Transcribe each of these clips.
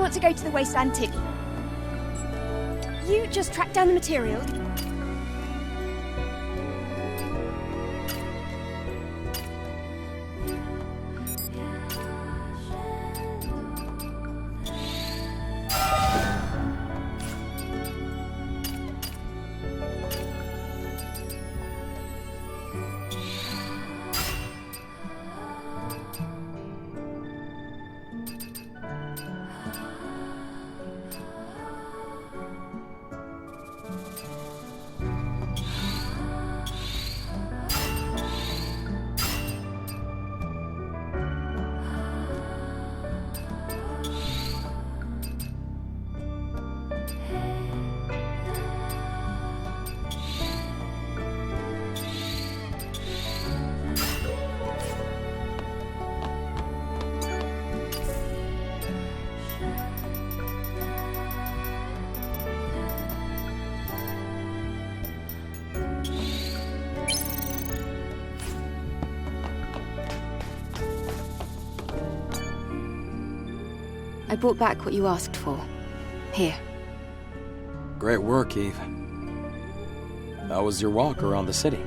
want to go to the Wasteland too. You just track down the materials. I brought back what you asked for. Here. Great work, Eve. How was your walk around the city?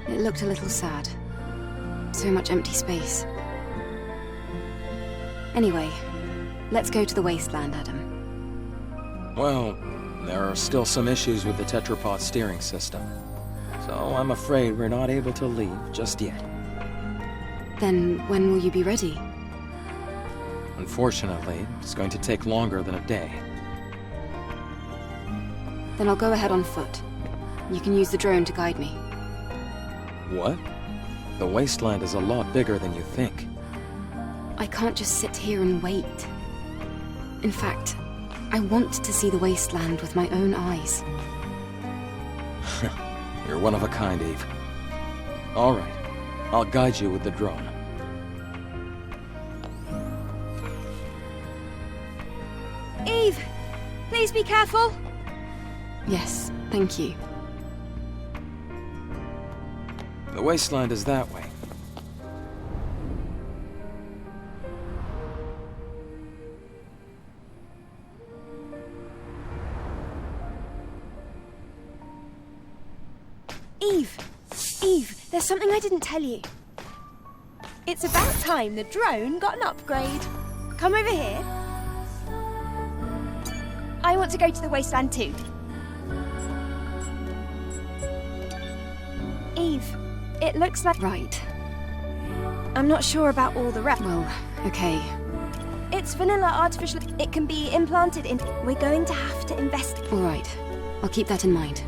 It looked a little sad. So much empty space. Anyway, let's go to the Wasteland, Adam. Well, there are still some issues with the tetrapod steering system. So I'm afraid we're not able to leave just yet. Then when will you be ready? Unfortunately, it's going to take longer than a day. Then I'll go ahead on foot. You can use the drone to guide me. What? The Wasteland is a lot bigger than you think. I can't just sit here and wait. In fact, I want to see the Wasteland with my own eyes. You're one of a kind, Eve. All right, I'll guide you with the drone. Eve, please be careful. Yes, thank you. The Wasteland is that way. Eve, there's something I didn't tell you. It's about time the drone got an upgrade. Come over here. I want to go to the Wasteland too. Eve, it looks like... Right. I'm not sure about all the rest. Well, okay. It's vanilla artificial... It can be implanted in... We're going to have to invest... All right. I'll keep that in mind.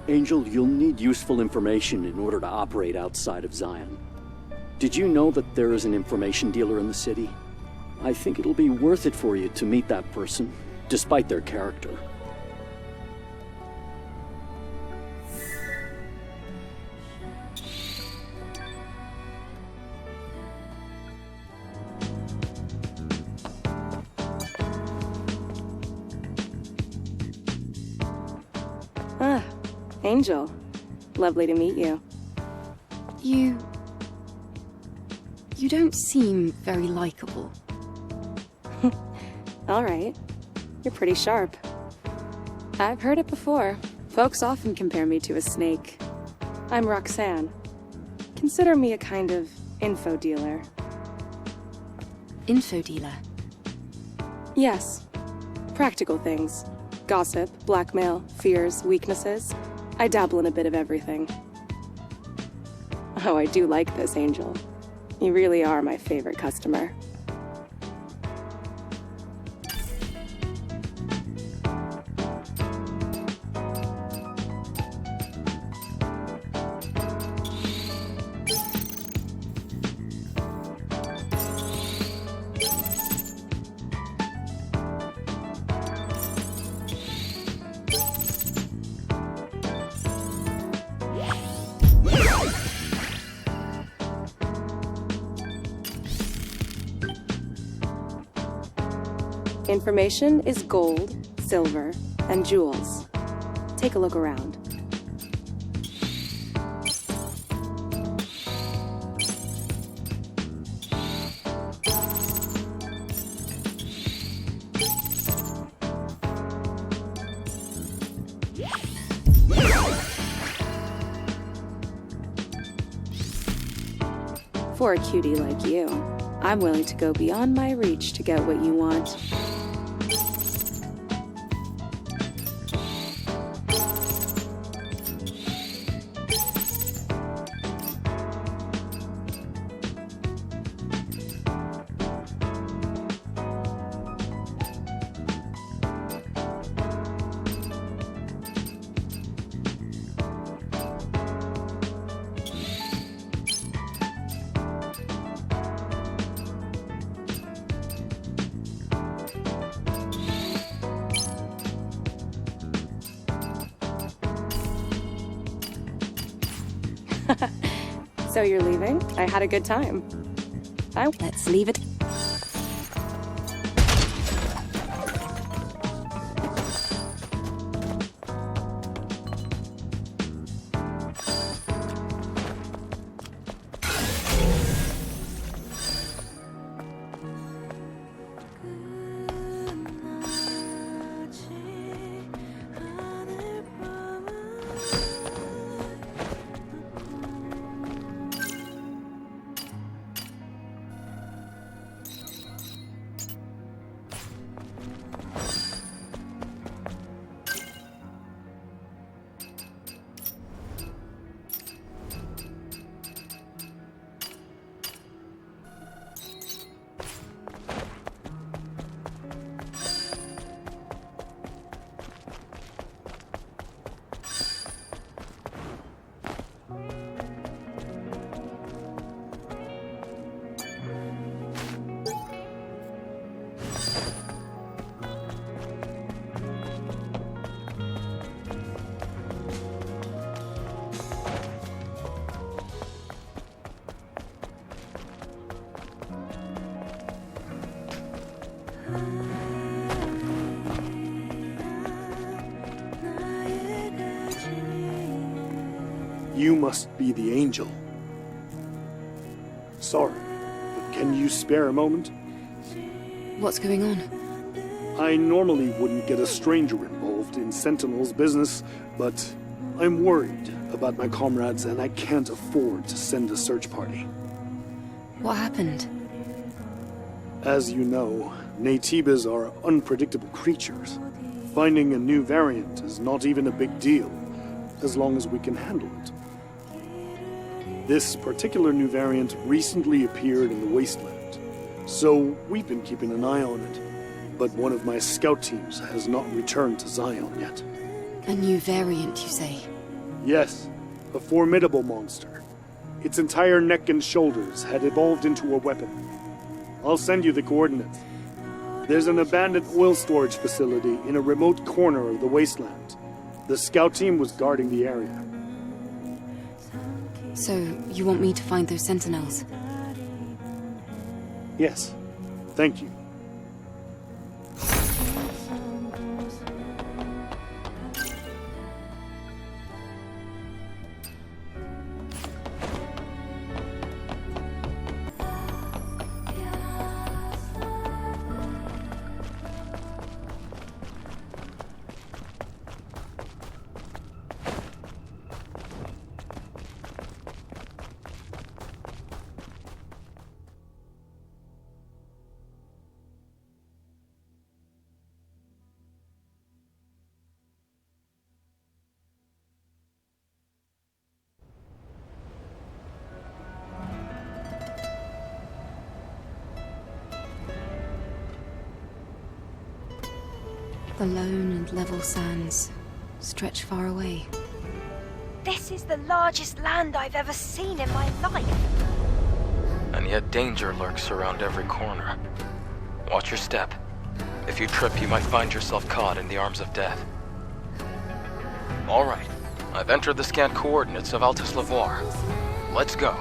Angel, you'll need useful information in order to operate outside of Zion. Did you know that there is an information dealer in the city? I think it'll be worth it for you to meet that person, despite their character. Ah, Angel. Lovely to meet you. You don't seem very likable. All right. You're pretty sharp. I've heard it before. Folks often compare me to a snake. I'm Roxanne. Consider me a kind of info dealer. Info dealer? Yes. Practical things. Gossip, blackmail, fears, weaknesses. I dabble in a bit of everything. Oh, I do like this, Angel. You really are my favorite customer. Information is gold, silver, and jewels. Take a look around. For a cutie like you, I'm willing to go beyond my reach to get what you want. So you're leaving? I had a good time. Let's leave it. You must be the Angel. Sorry, but can you spare a moment? What's going on? I normally wouldn't get a stranger involved in Sentinel's business, but I'm worried about my comrades and I can't afford to send a search party. What happened? As you know, Naytibas are unpredictable creatures. Finding a new variant is not even a big deal, as long as we can handle it. This particular new variant recently appeared in the Wasteland, so we've been keeping an eye on it. But one of my scout teams has not returned to Zion yet. A new variant, you say? Yes, a formidable monster. Its entire neck and shoulders had evolved into a weapon. I'll send you the coordinates. There's an abandoned oil storage facility in a remote corner of the Wasteland. The scout team was guarding the area. So, you want me to find those sentinels? Yes, thank you. The lone and level sands stretch far away. This is the largest land I've ever seen in my life. And yet danger lurks around every corner. Watch your step. If you trip, you might find yourself caught in the arms of death. All right. I've entered the scanned coordinates of Altus Lavoir. Let's go.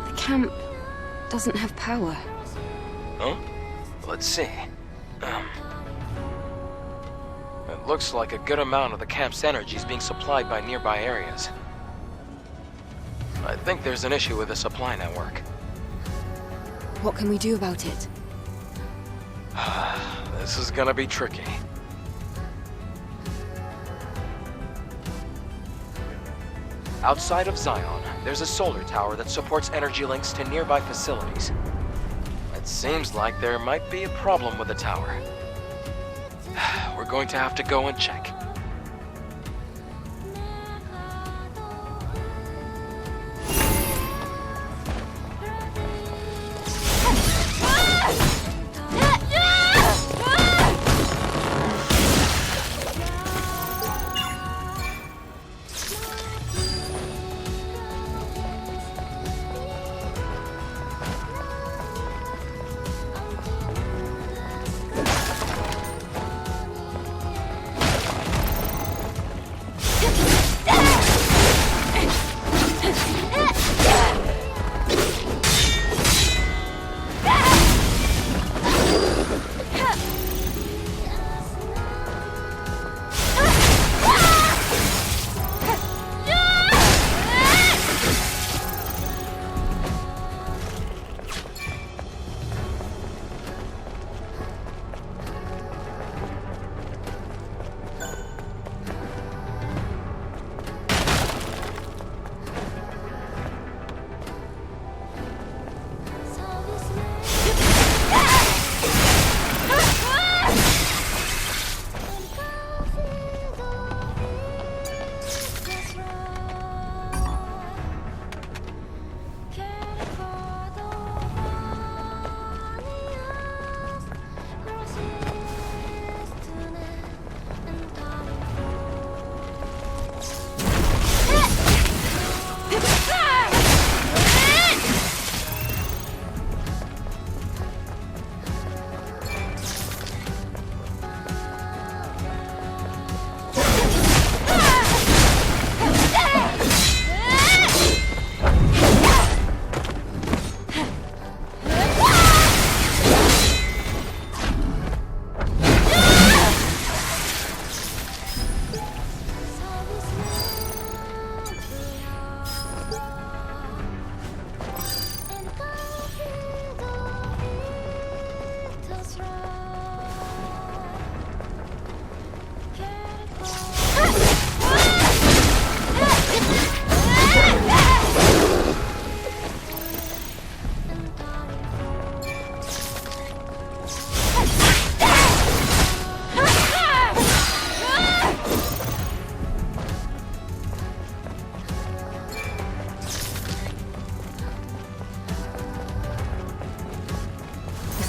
The camp doesn't have power. Huh? Let's see. It looks like a good amount of the camp's energy is being supplied by nearby areas. I think there's an issue with the supply network. What can we do about it? This is gonna be tricky. Outside of Zion, there's a solar tower that supports energy links to nearby facilities. It seems like there might be a problem with the tower. We're going to have to go and check.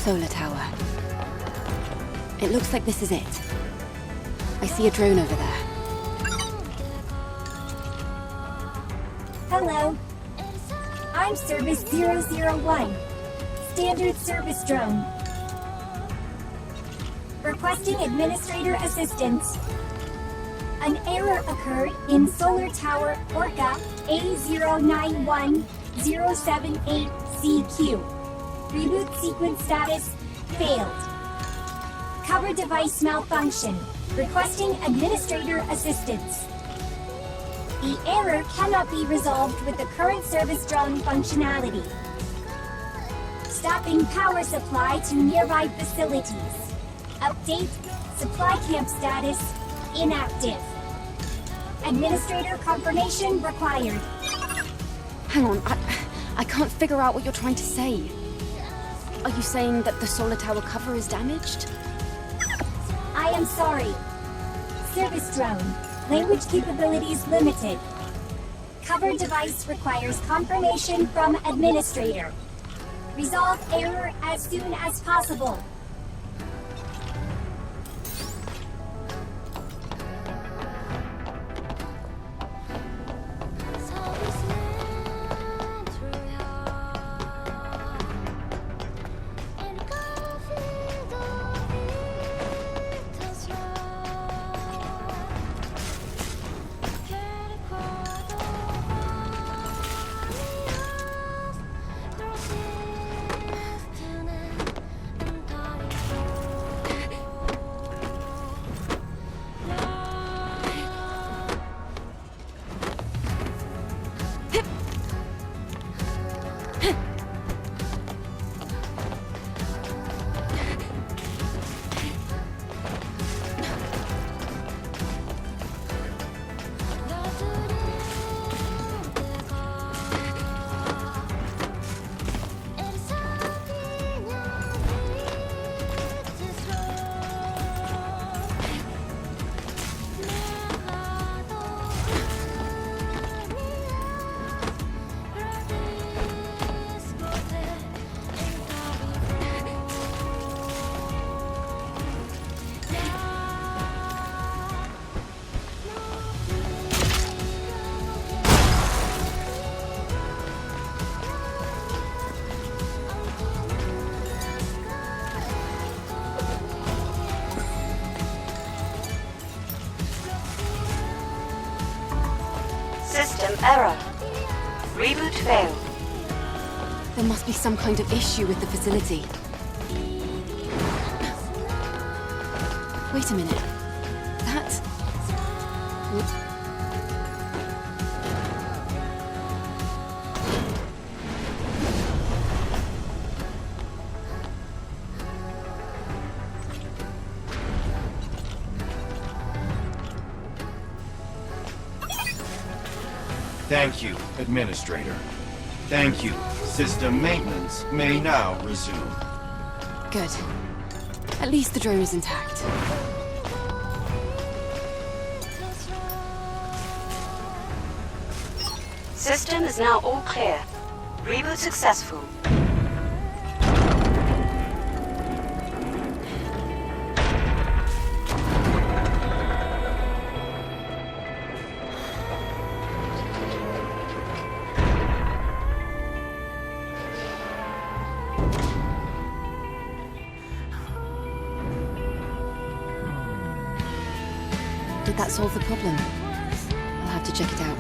Solar tower. It looks like this is it. I see a drone over there. Hello. I'm Service 001. Standard service drone. Requesting administrator assistance. An error occurred in Solar Tower Orca A091078CQ. Reboot sequence status failed. Cover device malfunction. Requesting administrator assistance. The error cannot be resolved with the current service drone functionality. Stopping power supply to nearby facilities. Update, supply camp status inactive. Administrator confirmation required. Hang on, I can't figure out what you're trying to say. Are you saying that the solar tower cover is damaged? I am sorry. Service drone. Language capabilities limited. Cover device requires confirmation from administrator. Resolve error as soon as possible. System error. Reboot failed. There must be some kind of issue with the facility. Wait a minute. That... Thank you, Administrator. Thank you. System maintenance may now resume. Good. At least the drone is intact. System is now all clear. Reboot successful. Did that solve the problem? I'll have to check it out.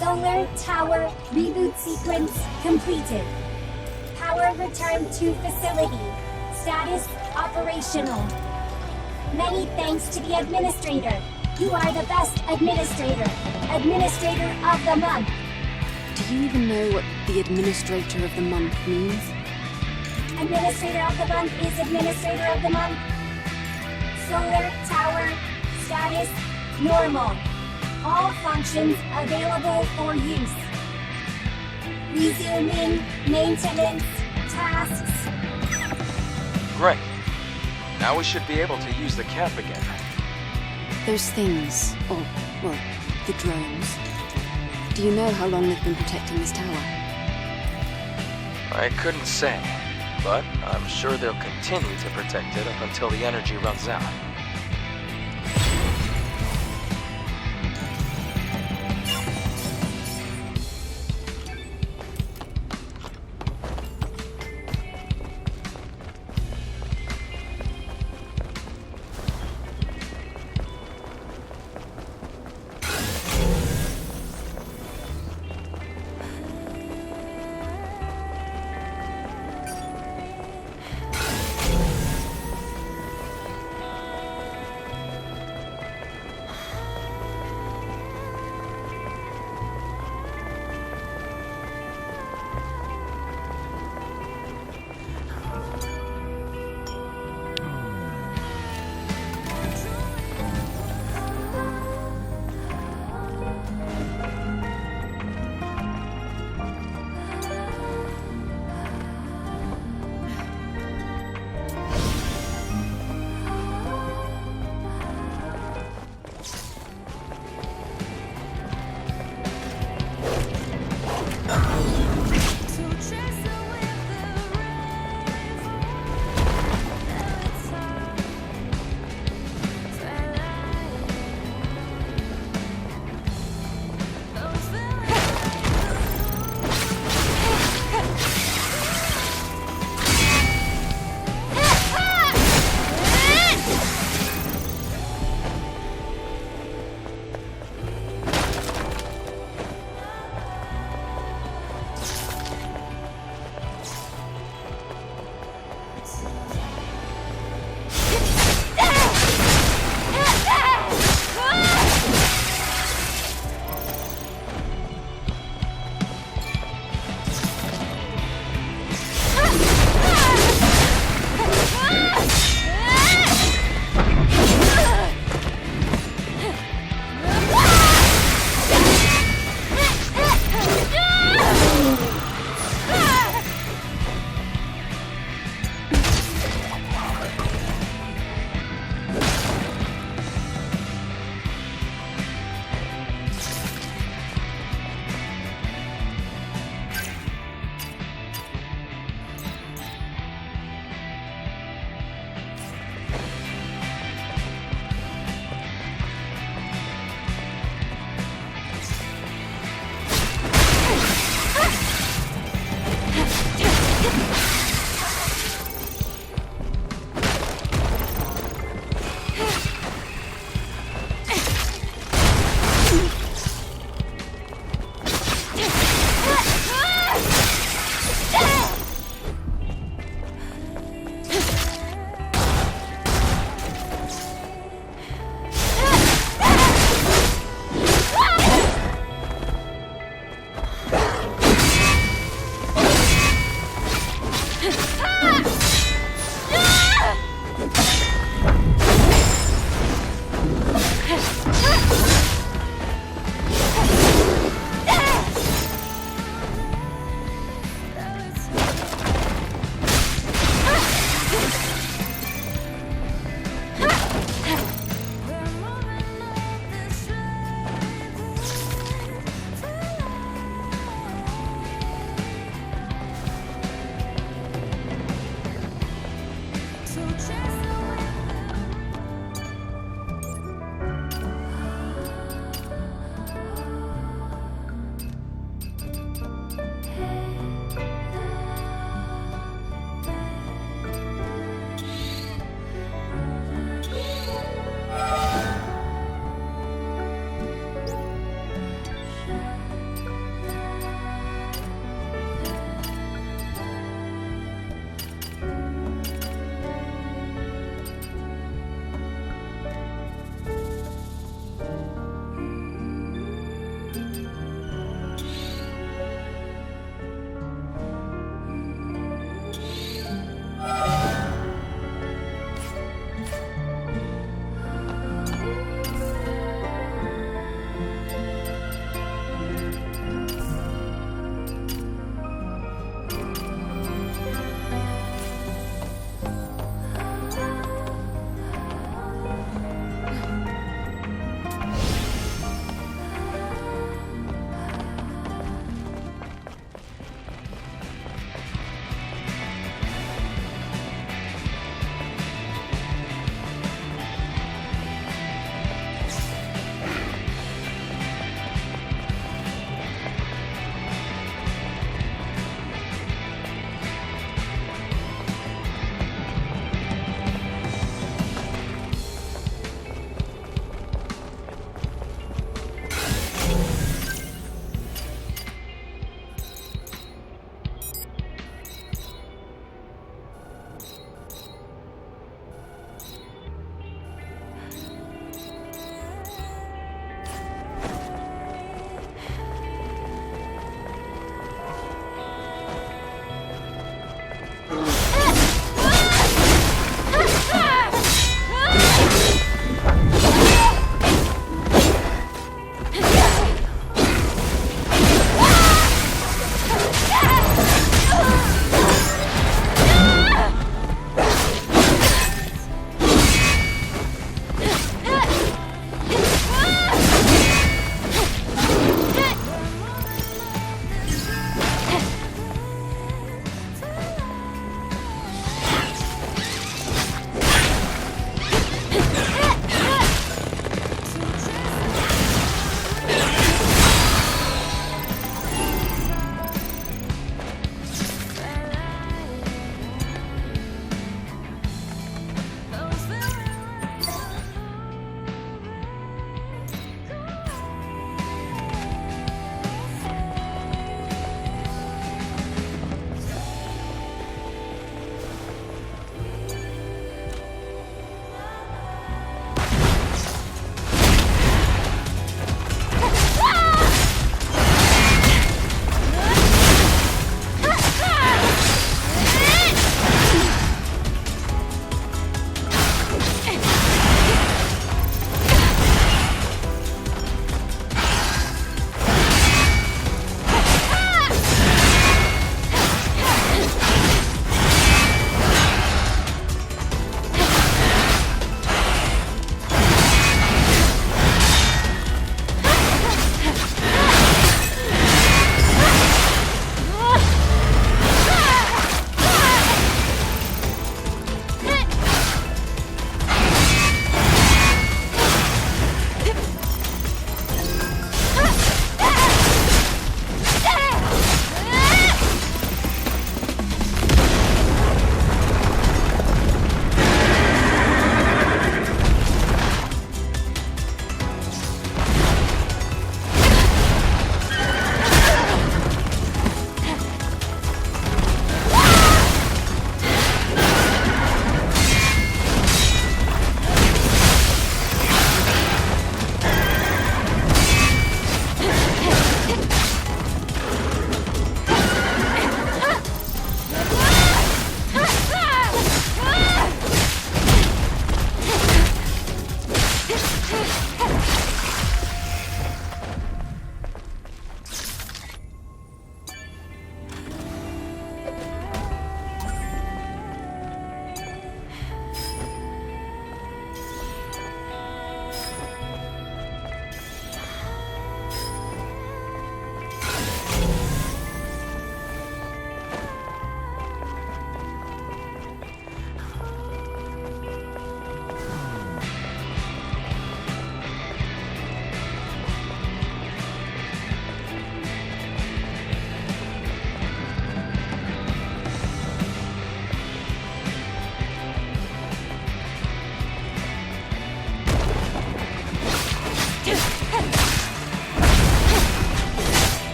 Solar Tower reboot sequence completed. Power returned to facility. Status operational. Many thanks to the Administrator. You are the best Administrator. Administrator of the Month. Do you even know what the Administrator of the Month means? Administrator of the Month is Administrator of the Month. Solar Tower status normal. All functions available for use. Resuming maintenance tasks. Great. Now we should be able to use the camp again. Those things, or, well, the drones. Do you know how long they've been protecting this tower? I couldn't say, but I'm sure they'll continue to protect it up until the energy runs out.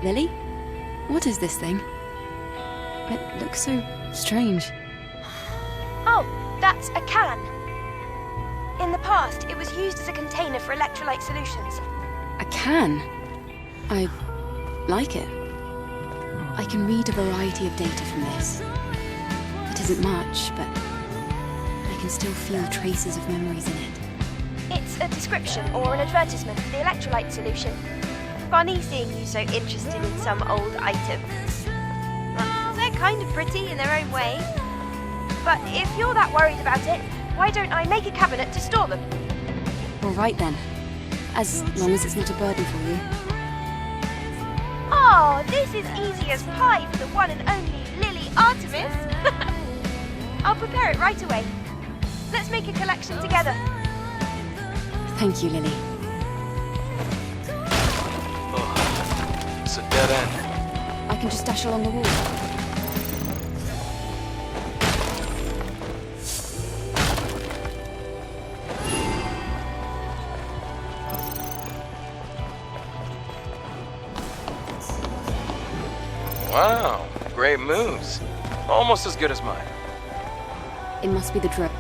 Lily? What is this thing? It looks so strange. Oh, that's a can. In the past, it was used as a container for electrolyte solutions. A can? I like it. I can read a variety of data from this. It isn't much, but I can still feel traces of memories in it. It's a description or an advertisement for the electrolyte solution. Funny seeing you so interested in some old items. Well, they're kind of pretty in their own way. But if you're that worried about it, why don't I make a cabinet to store them? All right then. As long as it's not a burden for you. Oh, this is easy as pie for the one and only Lily Artemis. I'll prepare it right away. Let's make a collection together. Thank you, Lily. Ugh. It's a dead end. I can just dash along the wall. Wow, great moves. Almost as good as mine. It must be the drone.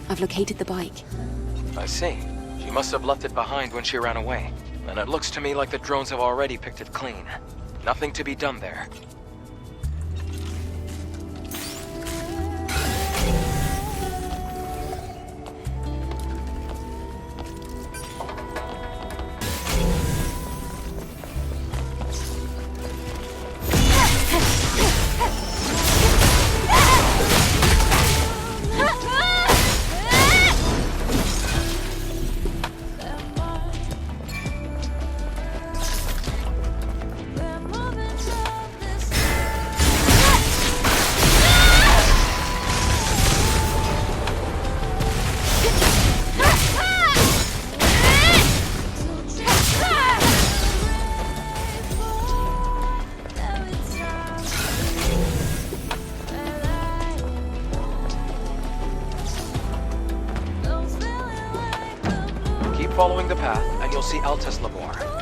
I've located the bike. I see. She must have left it behind when she ran away. And it looks to me like the drones have already picked it clean. Nothing to be done there. following the path, and you'll see Altus Labor.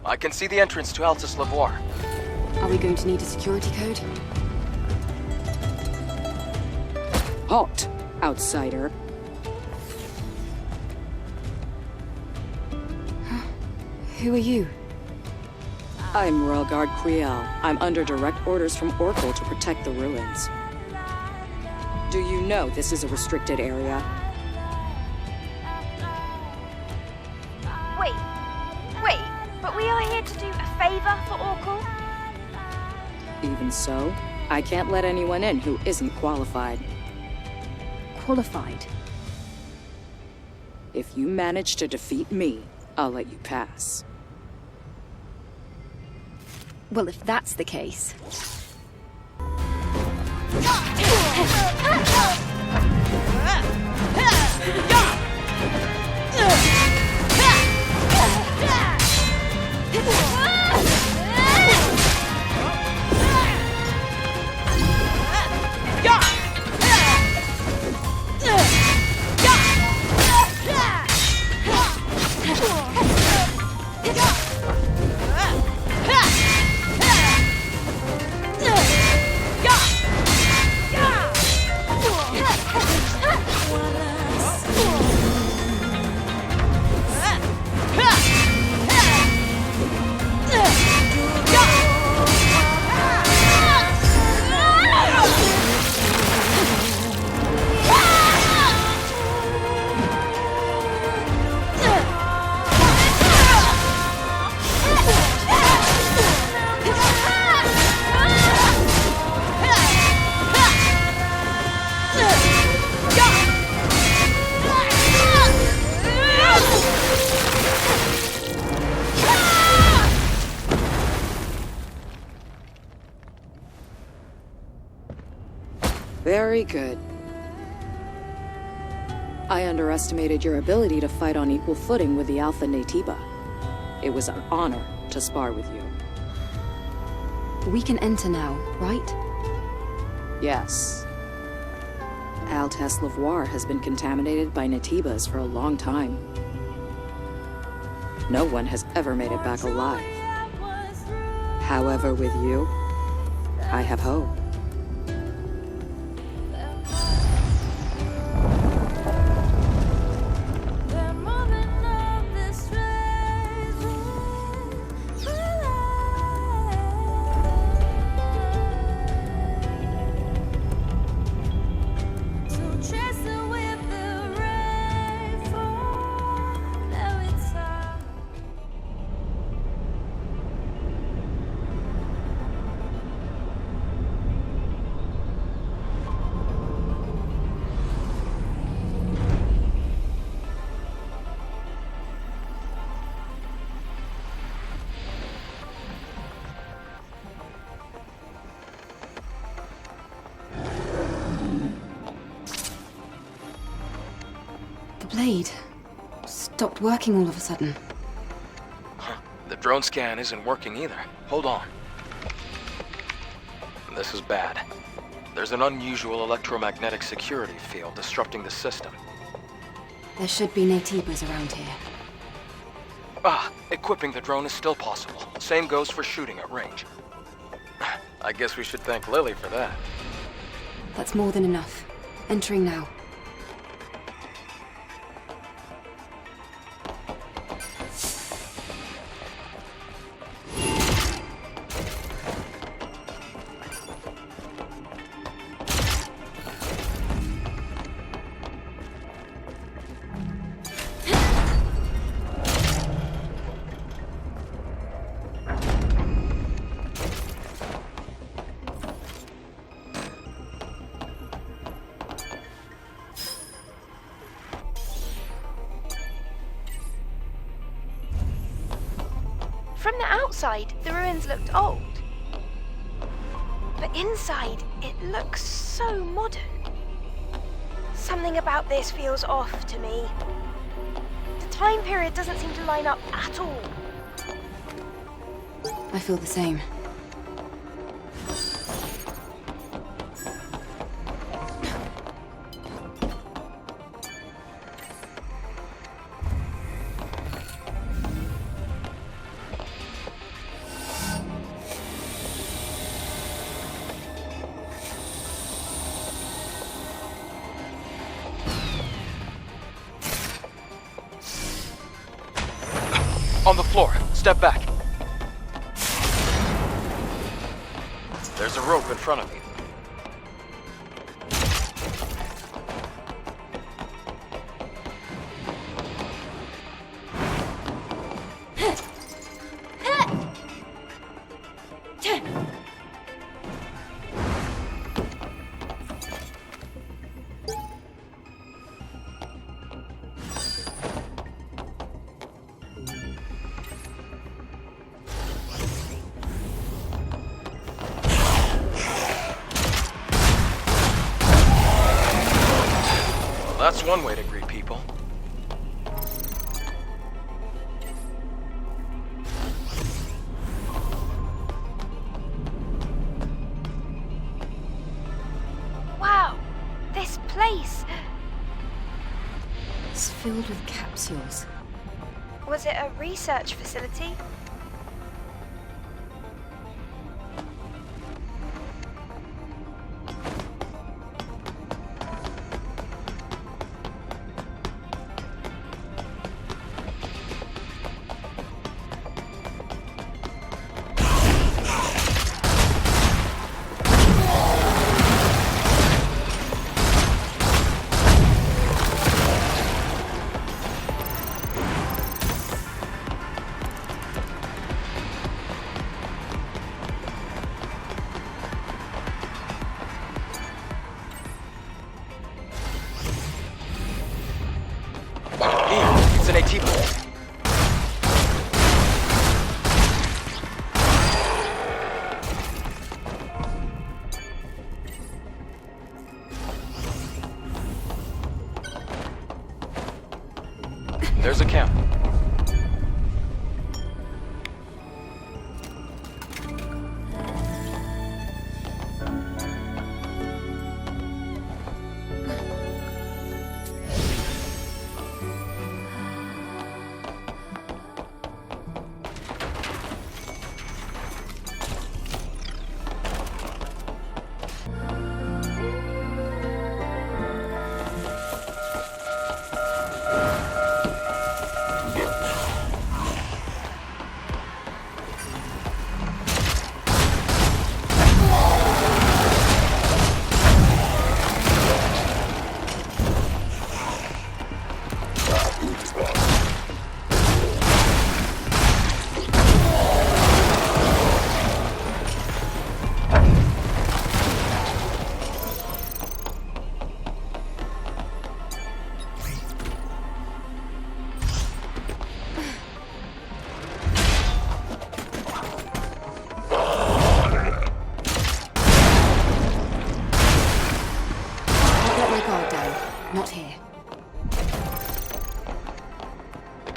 I can see the entrance to Altus Labor. Are we going to need a security code? Halt, outsider. Who are you? I'm Relgard Kriel. I'm under direct orders from Oracle to protect the ruins. Do you know this is a restricted area? Wait, but we are here to do a favor for Oracle? Even so, I can't let anyone in who isn't qualified. Qualified? If you manage to defeat me, I'll let you pass. Well, if that's the case... Very good. I underestimated your ability to fight on equal footing with the Alpha Naytiba. It was an honor to spar with you. We can enter now, right? Yes. Altas Lavoir has been contaminated by Naytibas for a long time. No one has ever made it back alive. However, with you, I have hope. Blade stopped working all of a sudden. Huh. The drone scan isn't working either. Hold on. This is bad. There's an unusual electromagnetic security field disrupting the system. There should be Naytibas around here. Equipping the drone is still possible. Same goes for shooting at range. I guess we should thank Lily for that. That's more than enough. Entering now. From the outside, the ruins looked old. But inside, it looks so modern. Something about this feels off to me. The time period doesn't seem to line up at all. I feel the same. On the floor. Step back. There's a rope in front of you. That's one way to greet people. Wow, this place. It's filled with capsules. Was it a research facility?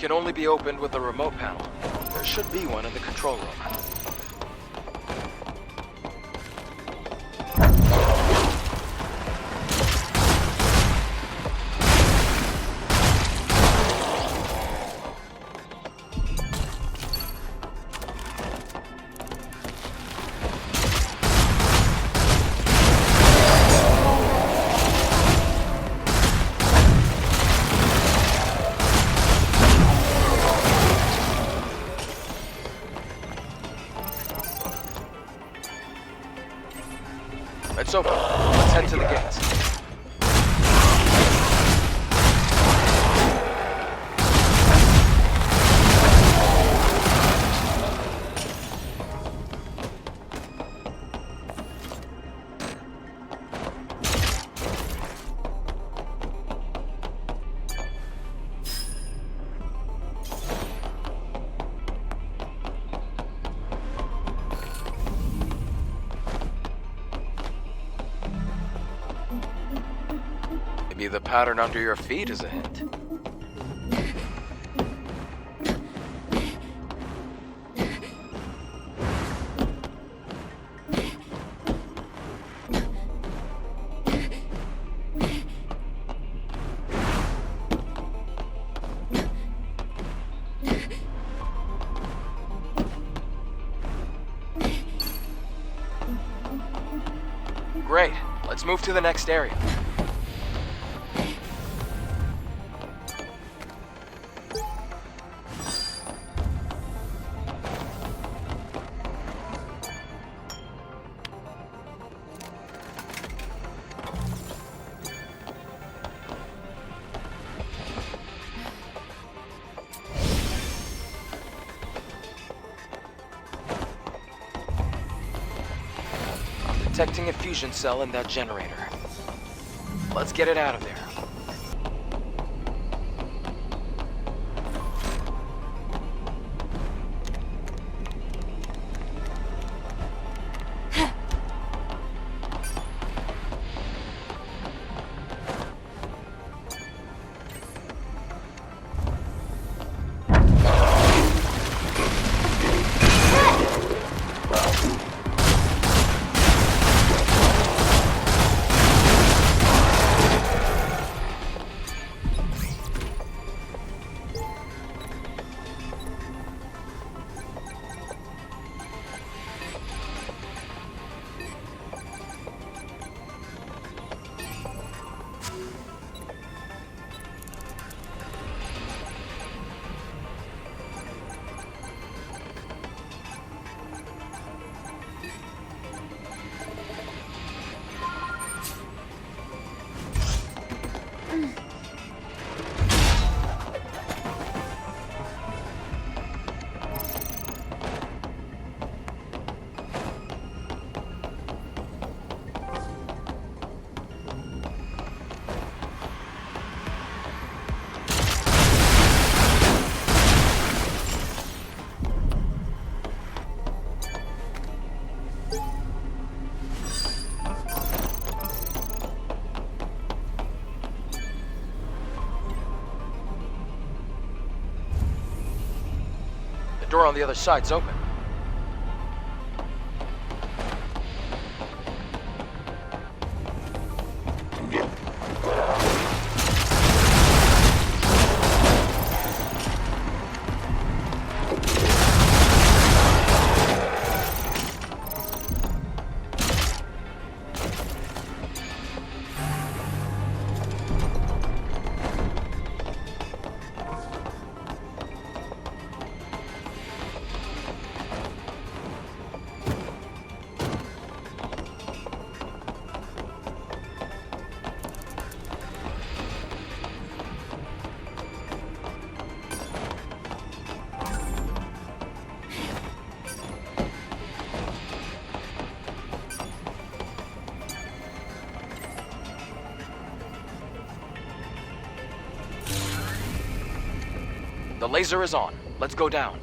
can only be opened with a remote panel. There should be one in the control room. It's open. Let's head to the gates. Maybe the pattern under your feet is a hint. Great. Let's move to the next area. Detecting a fusion cell in that generator. Let's get it out of there. The door on the other side's open. The laser is on. Let's go down.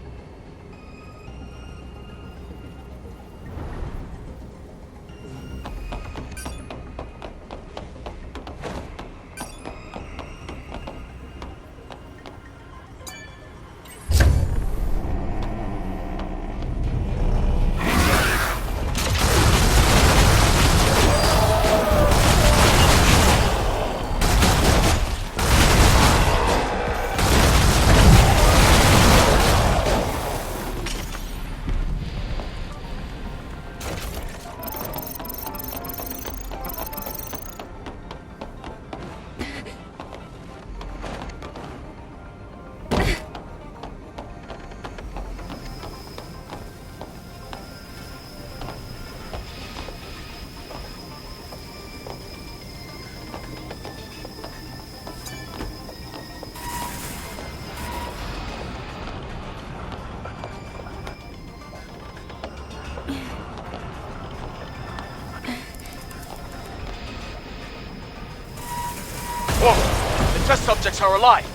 subjects are alive.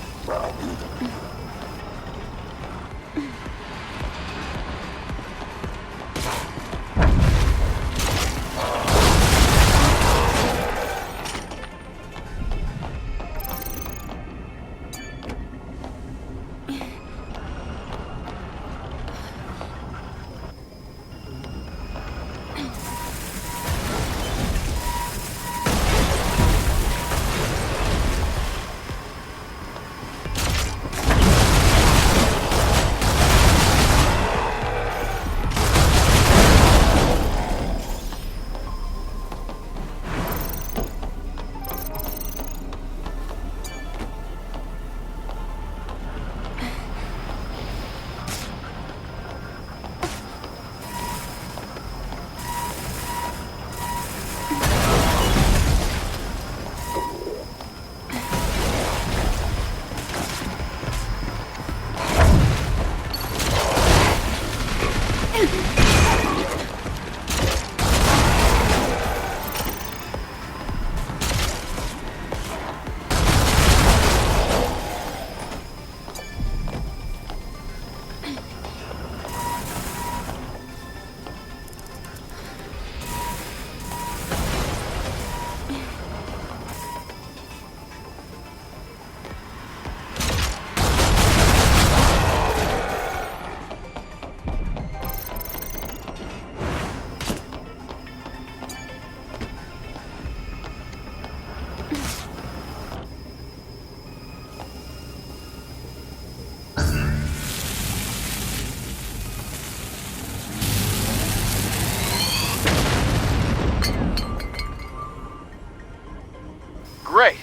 Great.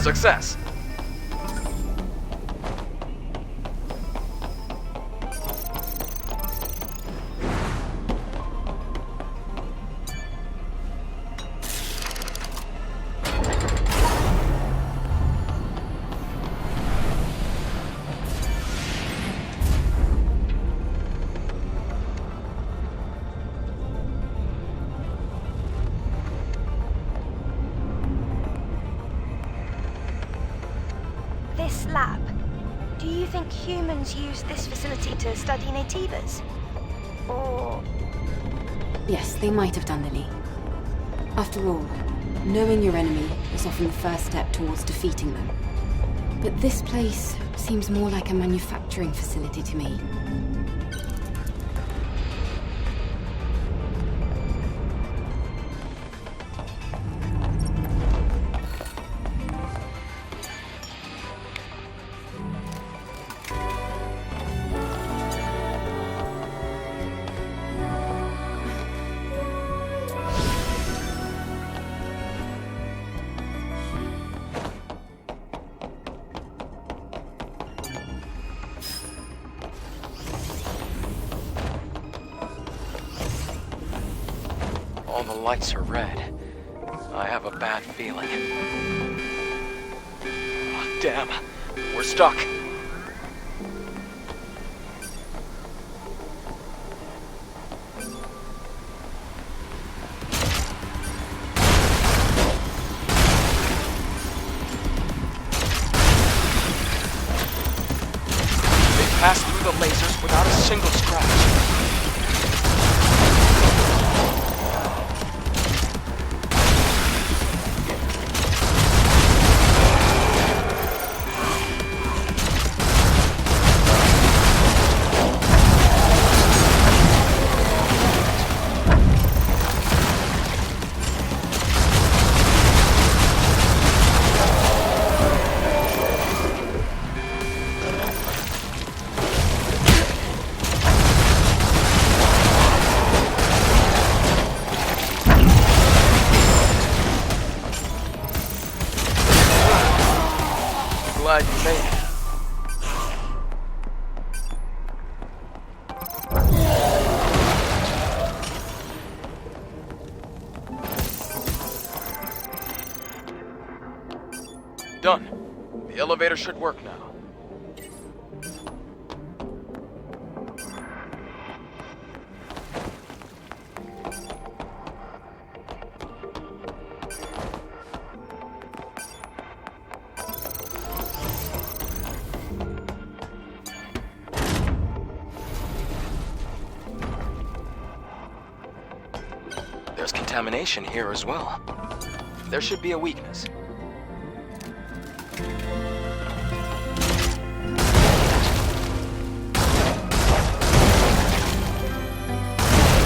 Success. This lab, do you think humans use this facility to study Naytibas? Or... Yes, they might have done, Lily. After all, knowing your enemy is often the first step towards defeating them. But this place seems more like a manufacturing facility to me. All the lights are red. I have a bad feeling. Oh, damn. We're stuck. They passed through the lasers without a single scratch. Glad you made it. Done. The elevator should work now. contamination here as well. There should be a weakness.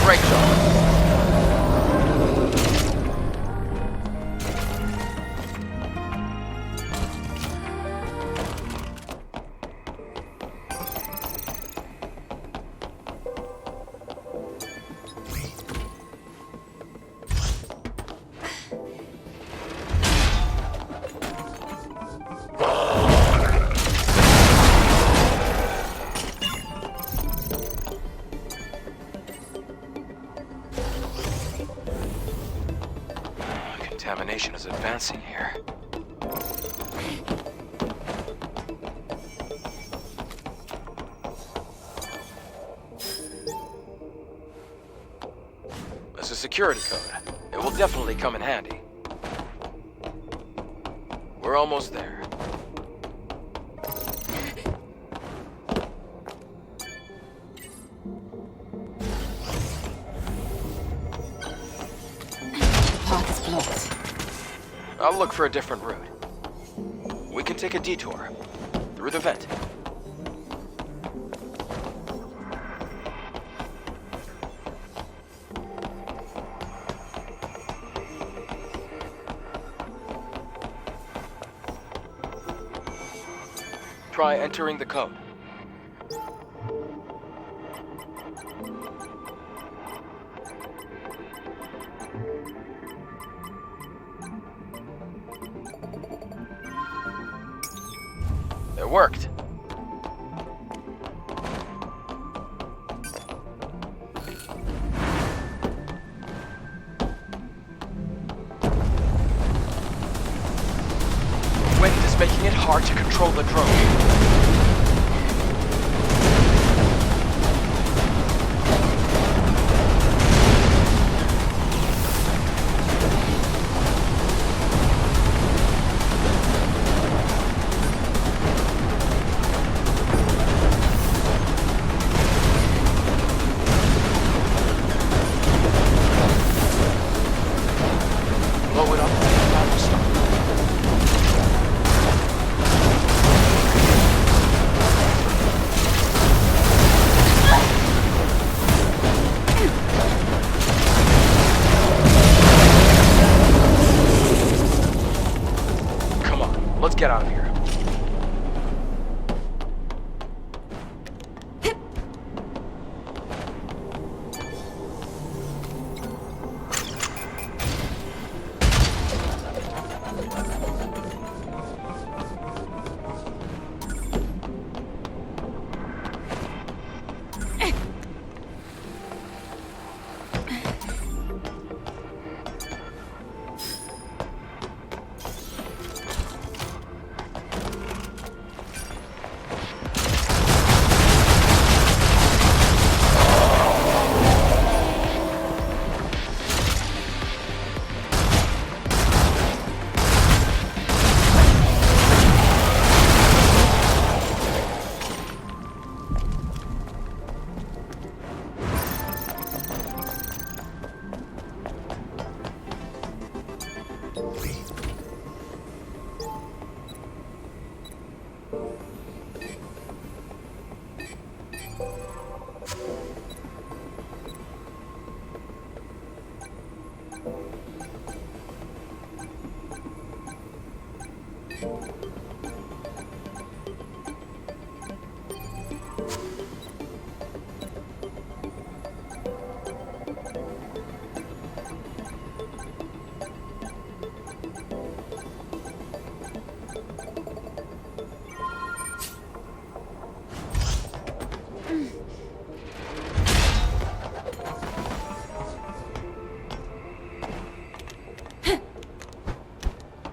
Great job. Contamination is advancing here. There's a security code. It will definitely come in handy. We're almost there. The path is blocked. I'll look for a different route. We can take a detour through the vent. Try entering the code. It worked. Wind is making it hard to control the drone. Blow it up and now we'll stop. Come on, let's get out of here.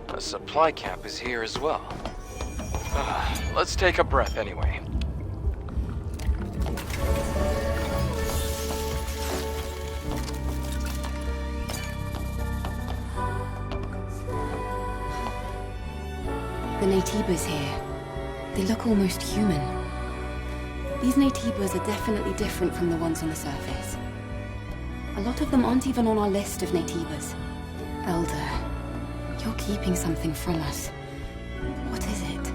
A supply camp is here as well. Let's take a breath anyway. The Naytibas here. They look almost human. These Naytibas are definitely different from the ones on the surface. A lot of them aren't even on our list of Naytibas. Elder, you're keeping something from us. What is it?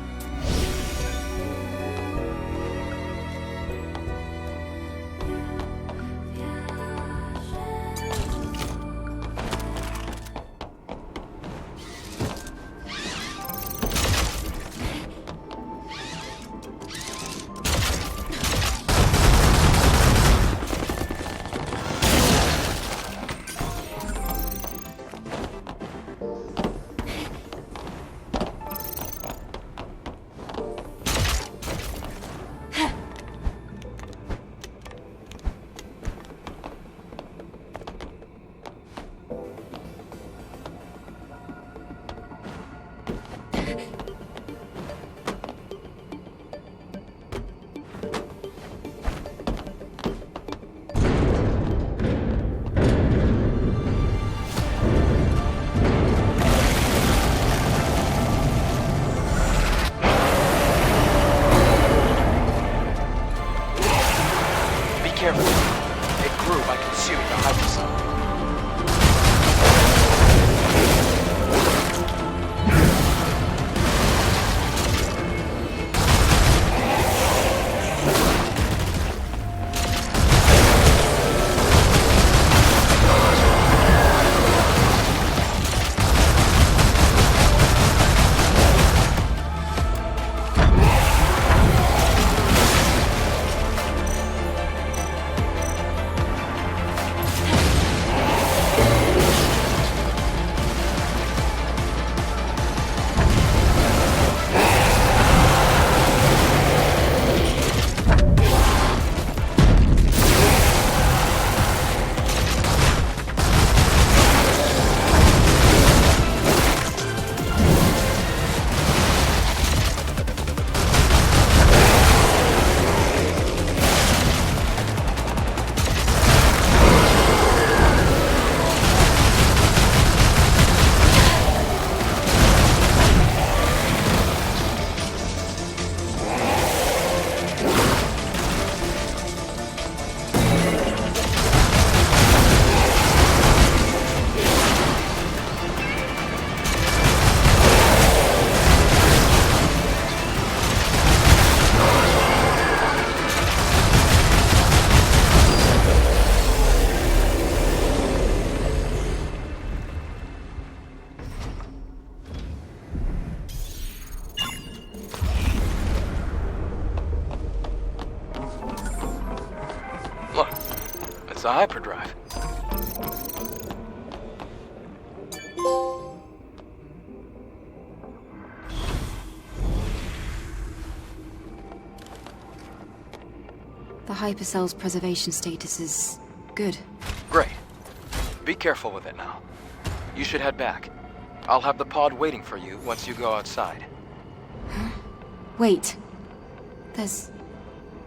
Careful. It grew by consuming the hypersol. It's a hyperdrive. The hypercell's preservation status is good. Great. Be careful with it now. You should head back. I'll have the pod waiting for you once you go outside. Huh? Wait. There's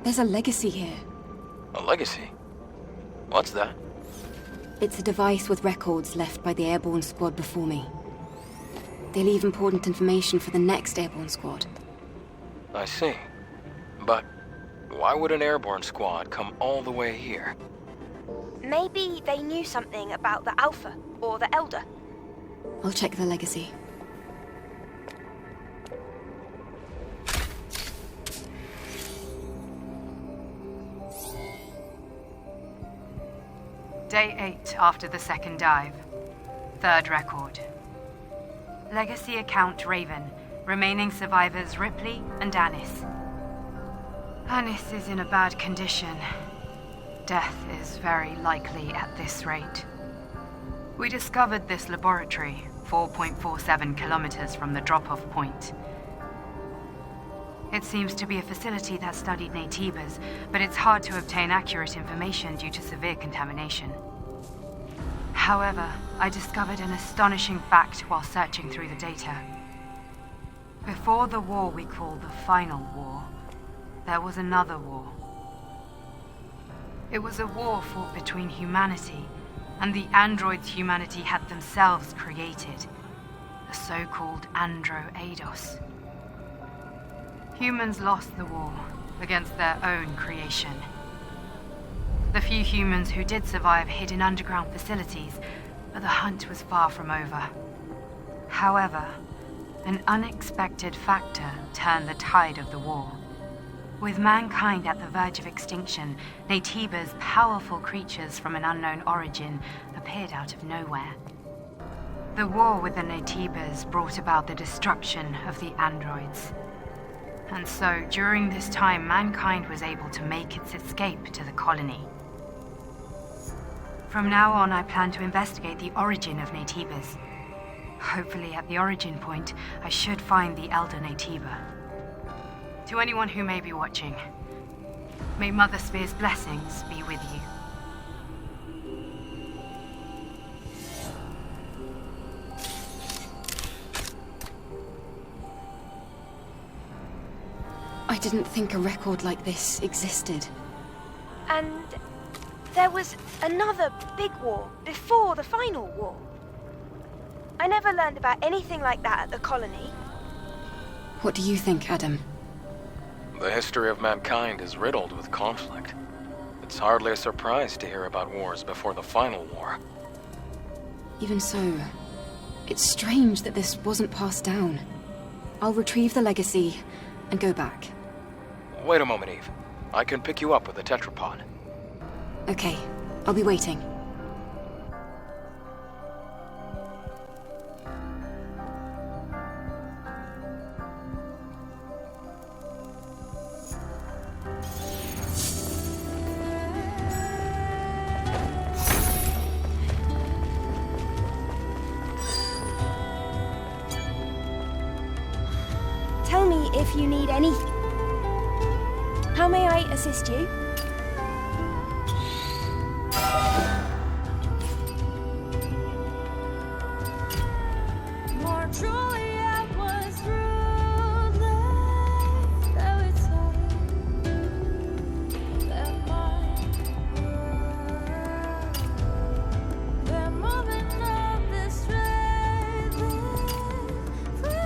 a legacy here. A legacy? What's that? It's a device with records left by the Airborne Squad before me. They leave important information for the next Airborne Squad. I see. But why would an Airborne Squad come all the way here? Maybe they knew something about the Alpha or the Elder. I'll check the legacy. Day 8 after the second dive. Third record. Legacy account Raven. Remaining survivors Ripley and Anis. Anis is in a bad condition. Death is very likely at this rate. We discovered this laboratory 4.47 kilometers from the drop-off point. It seems to be a facility that studied Naytibas, but it's hard to obtain accurate information due to severe contamination. However, I discovered an astonishing fact while searching through the data. Before the war we call the Final War, there was another war. It was a war fought between humanity and the androids humanity had themselves created, the so-called Andro-Eidos. Humans lost the war against their own creation. The few humans who did survive hid in underground facilities, but the hunt was far from over. However, an unexpected factor turned the tide of the war. With mankind at the verge of extinction, Naytiba's powerful creatures from an unknown origin appeared out of nowhere. The war with the Naytibas brought about the destruction of the androids. And so, during this time, mankind was able to make its escape to the colony. From now on, I plan to investigate the origin of Naytibas. Hopefully, at the origin point, I should find the Elder Naytiba. To anyone who may be watching, may Mother Spear's blessings be with you. I didn't think a record like this existed. And there was another big war before the final war. I never learned about anything like that at the colony. What do you think, Adam? The history of mankind is riddled with conflict. It's hardly a surprise to hear about wars before the final war. Even so, it's strange that this wasn't passed down. I'll retrieve the legacy and go back. Wait a moment, Eve. I can pick you up with the tetrapod. Okay, I'll be waiting. Tell me if you need anything. How may I assist you? More truly I was ruthless, though it's hard that mine the moment of this strength for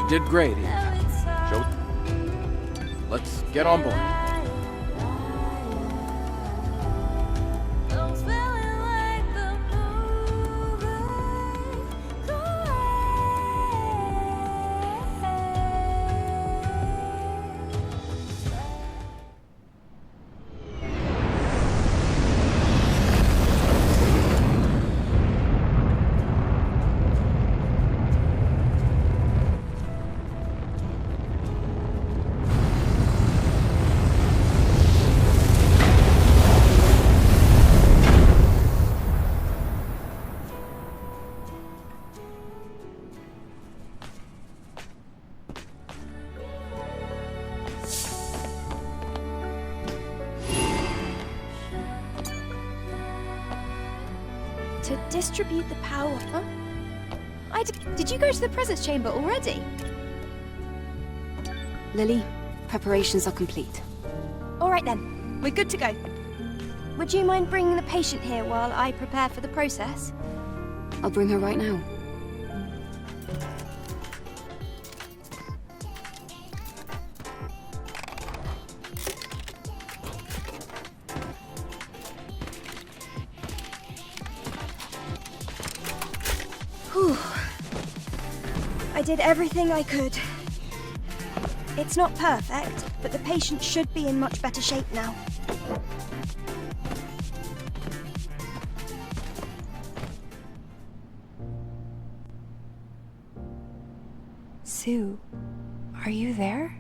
You did great, Eve. Joe, let's get on board. To distribute the power, huh? Did you go to the presence chamber already? Lily, preparations are complete. All right then, we're good to go. Would you mind bringing the patient here while I prepare for the process? I'll bring her right now. Whew. I did everything I could. It's not perfect, but the patient should be in much better shape now. Sue, are you there?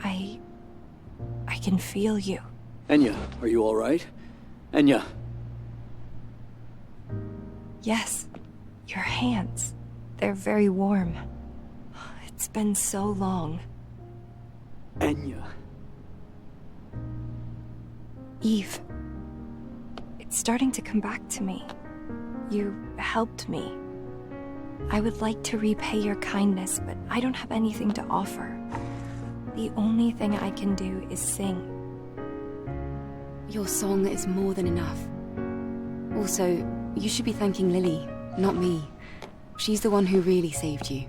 I can feel you. Enya, are you all right? Enya. Yes, your hands. They're very warm. It's been so long. Enya. Eve. It's starting to come back to me. You helped me. I would like to repay your kindness, but I don't have anything to offer. The only thing I can do is sing. Your song is more than enough. Also, you should be thanking Lily, not me. She's the one who really saved you.